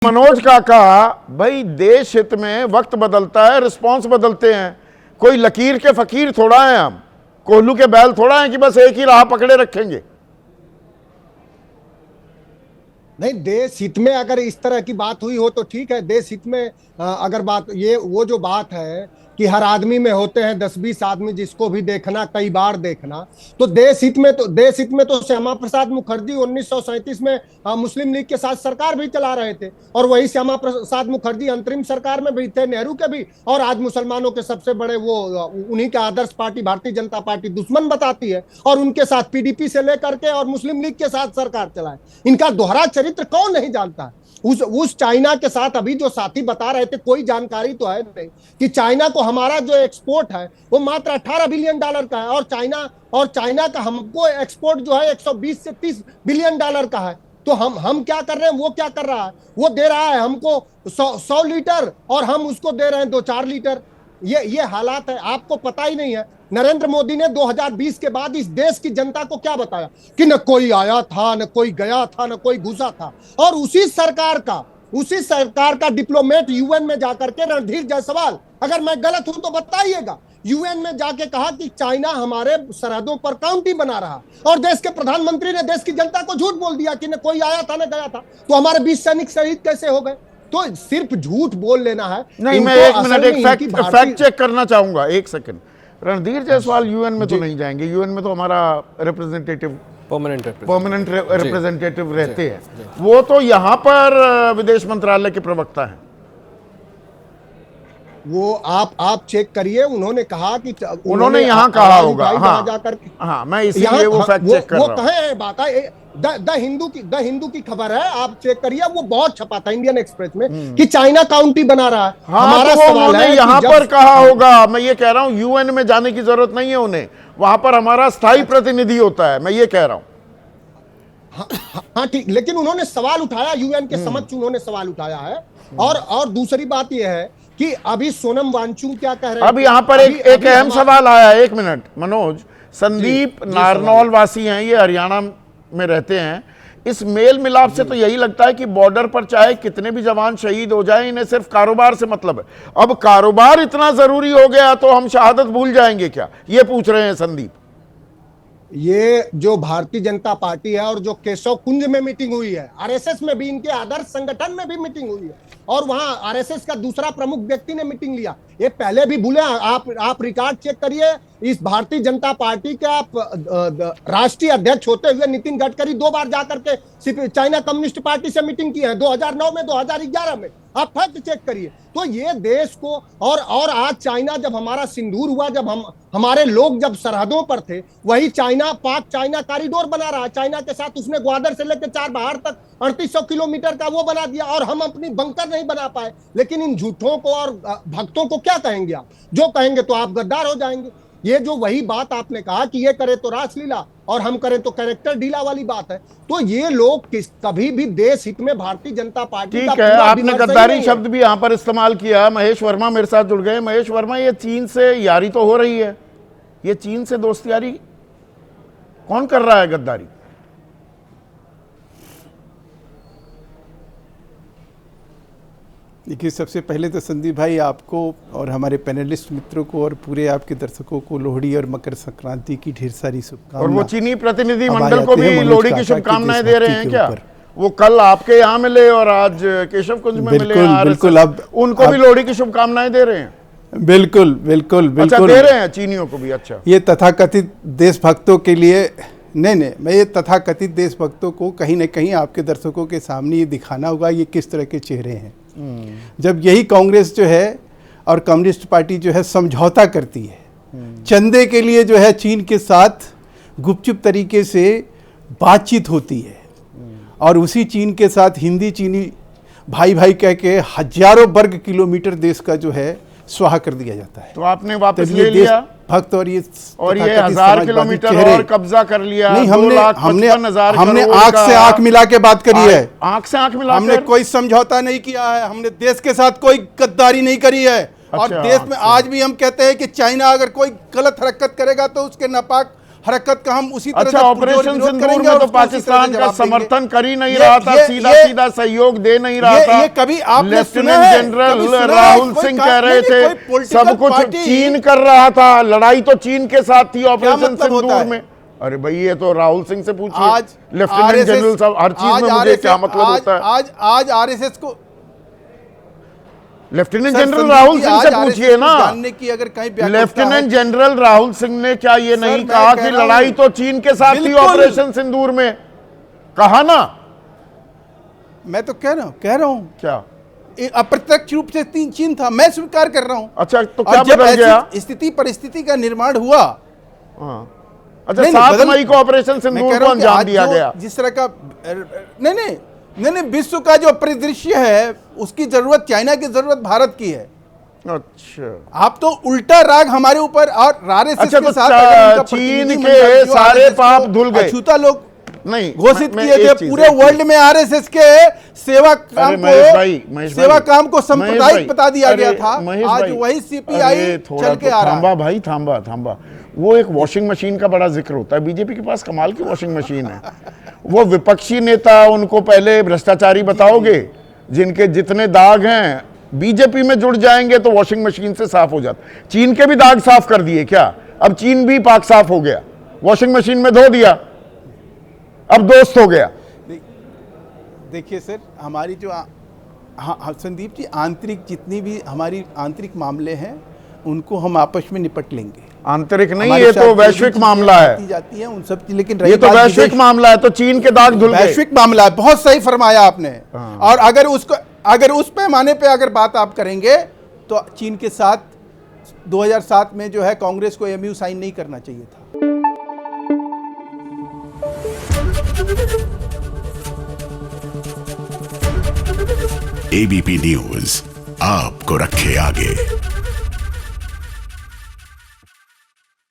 मनोज काका, भाई देश हित में वक्त बदलता है, रिस्पांस बदलते हैं। कोई लकीर के फकीर थोड़ा है, हम कोल्हू के बैल थोड़ा है कि बस एक ही राह पकड़े रखेंगे। नहीं, देश हित में अगर इस तरह की बात हुई हो तो ठीक है। देश हित में अगर बात ये वो जो बात है कि हर आदमी में होते हैं 10-20 आदमी जिसको भी देखना कई बार देखना, तो देश हित में तो श्यामा प्रसाद मुखर्जी 1937 में मुस्लिम लीग के साथ सरकार भी चला रहे थे, और वही श्यामा प्रसाद मुखर्जी अंतरिम सरकार में भी थे, नेहरू के भी, और आज मुसलमानों के सबसे बड़े वो उन्हीं के आदर्श पार्टी भारतीय जनता पार्टी दुश्मन बताती है, और उनके साथ पीडीपी से लेकर के और मुस्लिम लीग के साथ सरकार चलाए। इनका दोहरा चरित्र कौन नहीं जानता है। उस चाइना के साथ अभी जो साथी बता रहे थे, कोई जानकारी तो है नहीं कि चाइना को हमारा जो एक्सपोर्ट है वो मात्र 18 बिलियन डॉलर का है, और चाइना का हमको एक्सपोर्ट जो है 120 से 30 बिलियन डॉलर का है। तो हम क्या कर रहे हैं, वो क्या कर रहा है? वो दे रहा है हमको 100 लीटर और हम उसको दे रहे हैं 2-4 लीटर। ये हालात है, आपको पता ही नहीं है। नरेंद्र मोदी ने 2020 के बाद इस देश की जनता को क्या बताया कि न कोई आया था, न कोई गया था, न कोई घुसा था, और उसी सरकार का डिप्लोमेट यूएन में जाकर के, रणधीर जायसवाल, अगर मैं गलत हूं तो बताइएगा, यूएन में जाके कहा कि चाइना हमारे सरहदों पर काउंटी बना रहा, और देश के प्रधानमंत्री ने देश की जनता को झूठ बोल दिया कि न कोई आया था, न गया था। तो हमारे 20 सैनिक शहीद कैसे हो गए? तो सिर्फ झूठ बोल लेना है नहीं। मैं एक मिनट एक फैक्ट चेक करना चाहूंगा, एक सेकंड। रणधीर जायसवाल यूएन में तो नहीं जाएंगे, यूएन में तो हमारा रिप्रेजेंटेटिव परमानेंट रिप्रेजेंटेटिव रहते हैं, वो तो यहाँ पर विदेश मंत्रालय के प्रवक्ता हैं। वो आप चेक करिए, उन्होंने कहा कि उन्होंने यहाँ कहा होगा। हाँ, जाकर हाँ, मैं इसीलिए वो फैक्ट चेक कर रहा हूं। वो कहे बात है, द हिंदू की खबर है, आप चेक करिए, वो बहुत छपा था इंडियन एक्सप्रेस में कि चाइना काउंटी बना रहा है। हाँ, हमारा तो सवाल है यहाँ पर कहा होगा। मैं ये कह रहा हूँ यूएन में जाने की जरूरत नहीं है उन्हें, वहां पर हमारा स्थायी प्रतिनिधि होता है, मैं ये कह रहा हूँ। हाँ ठीक, लेकिन उन्होंने सवाल उठाया, यूएन के समक्ष उन्होंने सवाल उठाया है। और दूसरी बात यह है कि अभी सोनम वांगचुक क्या कह रहे हैं। अब यहाँ पर एक अहम सवाल आया, एक मिनट मनोज। संदीप नारनौल वासी हैं, ये हरियाणा में रहते हैं। इस मेल मिलाप से तो यही लगता है कि बॉर्डर पर चाहे कितने भी जवान शहीद हो जाएं, इन्हें सिर्फ कारोबार से मतलब है। अब कारोबार इतना जरूरी हो गया तो हम शहादत भूल जाएंगे क्या, ये पूछ रहे हैं संदीप। ये जो भारतीय जनता पार्टी है और जो केशव कुंज में मीटिंग हुई है, आरएसएस में भी, इनके आदर्श संगठन में भी मीटिंग हुई है, और वहां आरएसएस का दूसरा प्रमुख व्यक्ति ने मीटिंग लिया। ये पहले भी भूले, आप रिकॉर्ड चेक करिए। इस भारतीय जनता पार्टी के राष्ट्रीय अध्यक्ष होते हुए नितिन गडकरी 2 बार जाकर के चाइना कम्युनिस्ट पार्टी से मीटिंग की है, 2009 में, 2011 में। आप फैक्ट चेक करिए। तो ये देश को, और आज चाइना, जब हमारा सिंदूर हुआ, जब हमारे लोग जब सरहदों पर थे, वही चाइना, पाक चाइना कॉरिडोर बना रहा है चाइना के साथ। उसने ग्वादर से लेकर चारबाग तक 3800 किलोमीटर का वो बना दिया, और हम अपनी बंकर नहीं बना पाए। लेकिन इन झूठों को और भक्तों को क्या कहेंगे आप? जो कहेंगे तो आप गद्दार हो जाएंगे। ये जो वही बात आपने कहा कि ये करे तो रासलीला और हम करें तो कैरेक्टर ढीला वाली बात है। तो ये लोग कभी भी देश हित में भारतीय जनता पार्टी का, ठीक है, आपने गद्दारी शब्द भी यहां पर इस्तेमाल किया। महेश वर्मा मेरे साथ जुड़ गए। महेश वर्मा, ये चीन से यारी तो हो रही है, ये चीन से दोस्ती यारी कौन कर रहा है गद्दारी? देखिए, सबसे पहले तो संदीप भाई, आपको और हमारे पैनलिस्ट मित्रों को और पूरे आपके दर्शकों को लोहड़ी और मकर संक्रांति की ढेर सारी शुभकामनाएं। और वो चीनी प्रतिनिधि मंडल को भी लोहड़ी की शुभकामनाएं दे रहे हैं क्या? वो कल आपके यहाँ मिले और आज केशव कुंज में मिले। बिल्कुल, अब उनको भी लोहड़ी की शुभकामनाएं दे रहे हैं। बिल्कुल बिल्कुल बिल्कुल, अच्छा, दे रहे हैं चीनियों को भी। अच्छा, ये तथाकथित देशभक्तों के लिए नहीं, मैं ये तथाकथित देशभक्तों को कहीं ना कहीं आपके दर्शकों के सामने ये दिखाना होगा ये किस तरह के चेहरे हैं। जब यही कांग्रेस जो है और कम्युनिस्ट पार्टी जो है समझौता करती है, चंदे के लिए जो है चीन के साथ गुपचुप तरीके से बातचीत होती है, और उसी चीन के साथ हिंदी चीनी भाई भाई कह के हजारों वर्ग किलोमीटर देश का जो है स्वाहा कर दिया जाता है। तो आपने वापस ले लिया भक्त, और ये 1000 किलोमीटर और कब्जा कर लिया। नहीं, हमने आंख से आंख मिला के बात करी है। आंख से आंख मिला, हमने कोई समझौता नहीं किया है, हमने देश के साथ कोई गद्दारी नहीं करी है। और देश में आज भी हम कहते हैं कि चाइना अगर कोई गलत हरकत करेगा तो उसके नापाक हरकत का हम उसी तरह अच्छा, से ऑपरेशन विरोध सिंदूर करेंगे में और तो उसको उसी तरह से पाकिस्तान का जवाब देंगे। समर्थन कर ही नहीं ये- रहा था, ये- सीधा ये- सीधा सहयोग दे नहीं रहा था। ये कभी आपने सुना लेफ्टिनेंट है? जनरल कभी सुना है? राहुल कोई सिंह का- कह रहे नहीं, कोई थे political सब कुछ party- चीन कर रहा था, लड़ाई तो चीन के साथ थी ऑपरेशन मतलब होता सिंदूर है? में। अरे भाई ये तो राहुल सिंह से पूछिए, आज लेफ्टिनेंट RSS जनरल साहब, हर चीज आज में मुझे RSS क्या मतलब होता है। आज आरएसएस को lieutenant sir, general Sandeep Rahul ji, Singh आज से RSS पूछिए को ना। जानने की अगर कहीं व्याकुलता लेफ्टिनेंट है- जनरल राहुल सिंह ने क्या ये सर, नहीं मैं कहा कह कि रहा हूं- लड़ाई तो चीन के साथ थी बिल्कुल। ऑपरेशन सिंदूर में? कहा ना। मैं तो कह रहा हूं क्या? अप्रत्यक्ष रूप से चीन था, मैं स्वीकार कर रहा हूं। अच्छा, तो क्या और जब बदल गया? ऐसी स्थिति परिस्थिति का निर्माण हुआ, हाँ। अच्छा, नहीं, 7 बदल- मई को ऑपरेशन मैं सिंदूर कह को रहा हूं कि अंजाम आज दिया जो गया। जिस तरह का नहीं, विश्व का जो परिदृश्य है उसकी जरूरत चाइना की जरूरत भारत की है। अच्छा, आप तो उल्टा राग हमारे ऊपर और आरएसएस अच्छा, के तो साथ अगर उनका चीन प्रतिनिधि के मंडल जो सारे RSS को पाप धुल गए। अछूता लोग नहीं घोषित मैं किए एक थे चीज- पूरे एक चीज- वर्ल्ड में आरएसएस के सेवा काम महेश भाई, को महेश सांप्रदायिक भाई, बता दिया गया अरे, था। महेश आज भाई, वही सीपीआई अरे, थोड़ा चल के तो आ रहा थांबा है। भाई, थांबा। वो एक वॉशिंग मशीन का बड़ा जिक्र होता है, बीजेपी के पास कमाल की वॉशिंग मशीन है। वो विपक्षी नेता, उनको पहले भ्रष्टाचारी बताओगे, जिनके जितने दाग हैं बीजेपी में जुड़ जाएंगे तो वॉशिंग मशीन से साफ हो जाता। चीन के भी दाग साफ कर दिए क्या? अब चीन भी पाक साफ हो गया, वॉशिंग मशीन में धो दिया, अब दोस्त हो गया। देखिए सर, हमारी जो हाँ संदीप जी, आंतरिक जितनी भी हमारी आंतरिक मामले हैं उनको हम आपस में निपट लेंगे। आंतरिक नहीं, हमारे ये साथ तो जो भी वैश्विक चीजें मामला है। होती जाती हैं उन सब की, लेकिन ये रही तो बात वैश्विक विदेश- मामला है, तो चीन के दाग धुल गए। वैश्विक मामला है, बहुत सही फरमाया आपने। हाँ। और अगर उस पैमाने पे अगर बात आप करेंगे तो चीन के साथ 2007 में जो है कांग्रेस को एमयू साइन नहीं करना चाहिए था। एबीपी न्यूज आपको रखे आगे।